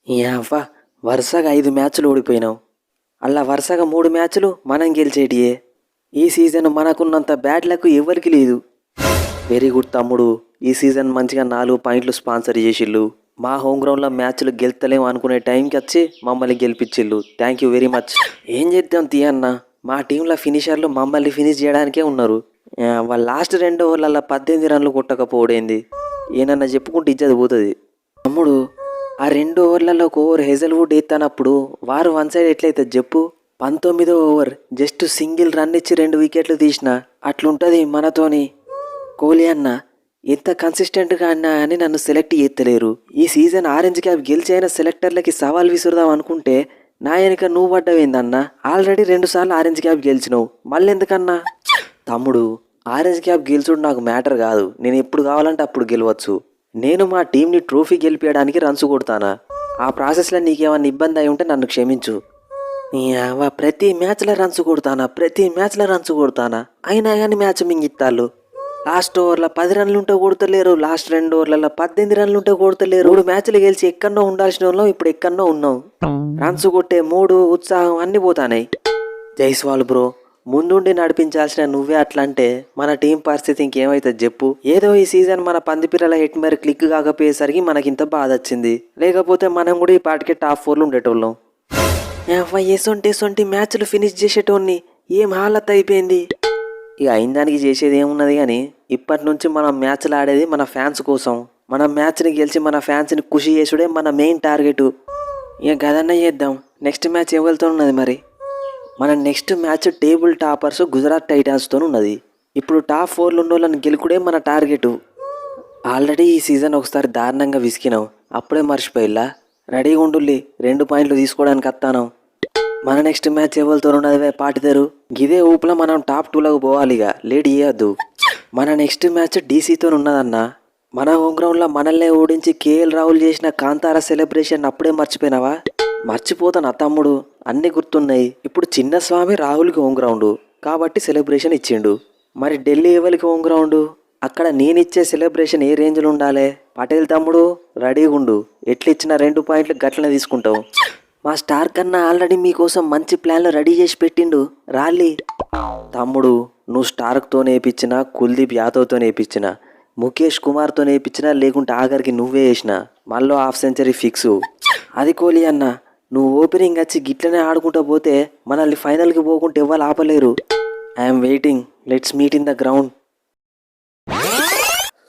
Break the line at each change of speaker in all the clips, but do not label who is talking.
యావ్వ వరుసగా 5 మ్యాచ్లు ఓడిపోయినాం. అలా వరుసగా 3 మ్యాచ్లు మనం గెలిచేటియే. ఈ సీజన్ మనకున్నంత బ్యాడ్ లక్ ఎవరికి లేదు. వెరీ గుడ్ తమ్ముడు. ఈ సీజన్ మంచిగా 4 పాయింట్లు స్పాన్సర్ చేసిళ్ళు. మా హోమ్ గ్రౌండ్లో మ్యాచ్లు గెలుతలేము అనుకునే టైంకి వచ్చి మమ్మల్ని గెలిపించిళ్ళు. Thank you very much. ఏం చేద్దాం తీయన్న, మా టీంలో ఫినిషర్లు మమ్మల్ని ఫినిష్ చేయడానికే ఉన్నారు. వాళ్ళ లాస్ట్ 2 ఓవర్లలో 18 రన్లు కొట్టకపోవడేంది? ఏనన్నా చెప్పుకుంటే ఇజ్జది పోతుంది. తమ్ముడు, ఆ 2 ఓవర్లలో ఒక ఓవర్ హెజల్వుడ్ ఎత్తానప్పుడు వారు వన్ సైడ్ ఎట్లయితే చెప్పు. 19వ ఓవర్ జస్ట్ సింగిల్ రన్ ఇచ్చి 2 వికెట్లు తీసిన. అట్లుంటుంది మనతోని. కోహ్లీ అన్న ఎంత కన్సిస్టెంట్గా అన్నా అని నన్ను సెలెక్ట్ చేస్తలేరు. ఈ సీజన్ ఆరెంజ్ క్యాప్ గెలిచైన సెలెక్టర్లకి సవాల్ విసురుదాం అనుకుంటే నా వెనుక నువ్వు పడ్డవేందన్నా. ఆల్రెడీ 2 సార్లు ఆరెంజ్ క్యాప్ గెలిచినావు, మళ్ళీ ఎందుకన్నా? తమ్ముడు, ఆరెంజ్ క్యాప్ గెలిచుడు నాకు మ్యాటర్ కాదు. నేను ఎప్పుడు కావాలంటే అప్పుడు గెలవచ్చు. నేను మా టీంని ట్రోఫీ గెలిపించడానికి రన్స్ కొడతానా? ఆ ప్రాసెస్లో నీకేమన్నా ఇబ్బంది అయి ఉంటే నన్ను క్షమించు. ప్రతి మ్యాచ్లో రన్స్ కొడతానా అయినా కానీ మ్యాచ్ మింగిత్తాళ్ళు. లాస్ట్ ఓవర్లో 10 రన్లు ఉంటే కొడతలేరు, లాస్ట్ 2 ఓవర్లలో 18 రన్లు ఉంటే కొడతలేరు. 3 మ్యాచ్లు గెలిచి ఎక్కడో ఉండాల్సిన వాళ్ళం ఇప్పుడు ఎక్కడో ఉన్నాం. రన్స్ కొట్టే మూడు ఉత్సాహం అన్నీ పోతానాయి. జైస్వాల్ బ్రో, ముందుండి నడిపించాల్సిన నువ్వే అట్లా అంటే మన టీం పరిస్థితి ఇంకేమైతుంది చెప్పు. ఏదో ఈ సీజన్ మన పందిపిరల హెట్ మేర క్లిక్ కాకపోయేసరికి మనకింత బాధ వచ్చింది. లేకపోతే మనం కూడా ఈ పాటికే టాప్ 4లో ఉండేటోళ్ళం. ఎసొంటి మ్యాచ్లు ఫినిష్ చేసేటోన్ని ఏం హాలత్ అయిపోయింది. ఇక అయిన దానికి చేసేది ఏమున్నది కానీ ఇప్పటి నుంచి మనం మ్యాచ్లు ఆడేది మన ఫ్యాన్స్ కోసం. మన మ్యాచ్ని గెలిచి మన ఫ్యాన్స్ని ఖుషి చేసుడే మన మెయిన్ టార్గెట్. ఇక గదన్న చేద్దాం. నెక్స్ట్ మ్యాచ్ ఎవరితో ఉన్నది మరి? మన next match table toppers Gujarat టైటాన్స్తో ఉన్నది. ఇప్పుడు టాప్ 4లో ఉన్న వాళ్ళని గెలుకుడే మన టార్గెట్. ఆల్రెడీ ఈ సీజన్ ఒకసారి దారుణంగా విసికినాం, అప్పుడే మర్చిపోయిల్లా. రెడీగా ఉండుల్లి, 2 పాయింట్లు తీసుకోవడానికి వస్తాను. మన నెక్స్ట్ మ్యాచ్ ఎవరితో ఉన్నది పాటిదారు. గిదే ఊపులో మనం టాప్ 2లోకి పోవాలిగా, లేట్ చేయొద్దు. మన నెక్స్ట్ మ్యాచ్ డీసీతో ఉన్నదన్న. మన హోమ్ గ్రౌండ్లో మనల్నే ఓడించి కేఎల్ రాహుల్ చేసిన కాంతారా సెలబ్రేషన్ అప్పుడే మర్చిపోయినావా? మర్చిపోతాను తమ్ముడు, అన్నీ గుర్తున్నాయి. ఇప్పుడు చిన్నస్వామి రాహుల్కి హోమ్ గ్రౌండు కాబట్టి సెలబ్రేషన్ ఇచ్చిండు. మరి ఢిల్లీ ఎవరికి హోమ్ గ్రౌండు? అక్కడ నేనిచ్చే సెలబ్రేషన్ ఏ రేంజ్లో ఉండాలి? పటేల్ తమ్ముడు రెడీగా ఉండు, ఎట్లిచ్చిన 2 పాయింట్లు గట్లనే తీసుకుంటావు. మా స్టార్ కన్నా ఆల్రెడీ మీకోసం మంచి ప్లాన్లు రెడీ చేసి పెట్టిండు, రాలి. తమ్ముడు, నువ్వు స్టార్క్తో నేర్పించినా, కుల్దీప్ యాదవ్తో నేర్పించినా, ముఖేష్ కుమార్తో నేర్పించినా, లేకుంటే ఆఖరికి నువ్వే వేసినా మళ్ళీ హాఫ్ సెంచరీ ఫిక్సు. అది కోహ్లీ అన్న, నువ్వు ఓపెనింగ్ వచ్చి గిట్లనే ఆడుకుంటూ పోతే మనల్ని ఫైనల్కి పోకుంటే ఎవ్వరు ఆపలేరు. I'm waiting, let's meet in the ground.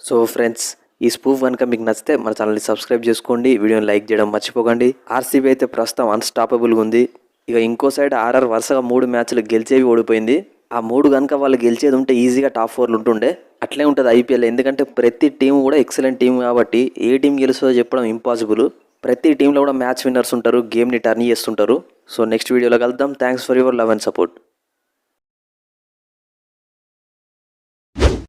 So friends, ఈ స్పూఫ్ కనుక మీకు నచ్చితే మన ఛానల్ని సబ్స్క్రైబ్ చేసుకోండి, వీడియోని లైక్ చేయడం మర్చిపోకండి. ఆర్సీబీ అయితే ప్రస్తుతం అన్స్టాపబుల్గా ఉంది. ఇక ఇంకో సైడ్ ఆర్ఆర్ వరుసగా 3 మ్యాచ్లు గెలిచేవి ఓడిపోయింది. ఆ 3 కనుక వాళ్ళు గెలిచేది ఉంటే ఈజీగా టాప్ 4లో ఉంటుండే. అట్లే ఉంటుంది ఐపీఎల్. ఎందుకంటే ప్రతి టీం కూడా ఎక్సలెంట్ టీం కాబట్టి ఏ టీం గెలుస్తుందో చెప్పడం ఇంపాసిబుల్. ప్రతి టీంలో కూడా మ్యాచ్ విన్నర్స్ ఉంటారు, గేమ్ని టర్న్ చేస్తుంటారు. సో నెక్స్ట్ వీడియోలో కలుద్దాం. Thanks for your love and support.